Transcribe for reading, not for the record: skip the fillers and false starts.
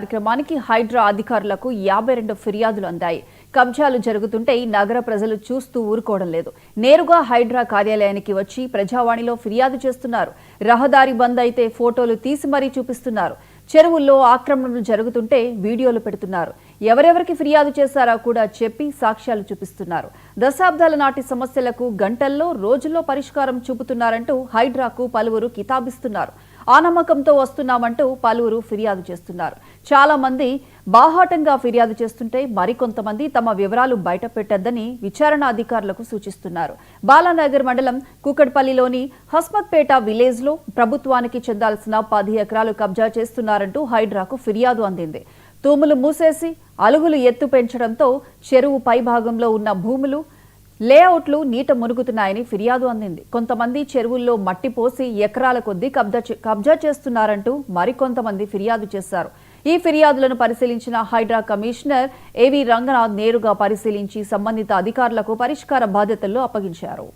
కార్యక్రమానికి హైడ్రా అధికారులకు 52 ఫిర్యాదులు అందాయి. కబ్జాలు జరుగుతుంటే నగర ప్రజలు చూస్తూ ఊరుకోవడం లేదు. నేరుగా హైడ్రా కార్యాలయానికి వచ్చి ప్రజావాణిలో ఫిర్యాదు చేస్తున్నారు. రహదారి బంద్ అయితే ఫోటోలు తీసి మరీ చూపిస్తున్నారు. చెరువుల్లో ఆక్రమణలు జరుగుతుంటే వీడియోలు పెడుతున్నారు. ఎవరెవరికి ఫిర్యాదు చేశారో కూడా చెప్పి సాక్ష్యాలు చూపిస్తున్నారు. దశాబ్దాల నాటి సమస్యలకు గంటల్లో రోజుల్లో పరిష్కారం చూపుతున్నారంటూ హైడ్రాకు పలువురు కితాబిస్తున్నారు. ఆ నమ్మకంతో వస్తున్నామంటూ పలువురు ఫిర్యాదు చేస్తున్నారు. చాలా మంది బాహాటంగా ఫిర్యాదు చేస్తుంటే మరికొంతమంది తమ వివరాలు బయట పెట్టొద్దని విచారణ అధికారులకు సూచిస్తున్నారు. బాలానగర్ మండలం కూకట్పల్లిలోని హస్మత్పేట విలేజ్ లో ప్రభుత్వానికి చెందాల్సిన 10 ఎకరాలు కబ్జా చేస్తున్నారంటూ హైడ్రాకు ఫిర్యాదు అందింది. తూములు మూసేసి అలుగులు ఎత్తు పెంచడంతో చెరువు పైభాగంలో ఉన్న భూములు లేఅవుట్లు నీట మునుగుతున్నాయని ఫిర్యాదు అందింది. కొంతమంది చెరువుల్లో మట్టి పోసి ఎకరాల కొద్దీ కబ్జా చేస్తున్నారంటూ మరికొంతమంది ఫిర్యాదు చేశారు. ఈ ఫిర్యాదులను పరిశీలించిన హైడ్రా కమిషనర్ ఏవి రంగనాథ్ నేరుగా పరిశీలించి సంబంధిత అధికారులకు పరిష్కార బాధ్యతల్లో అప్పగించారు.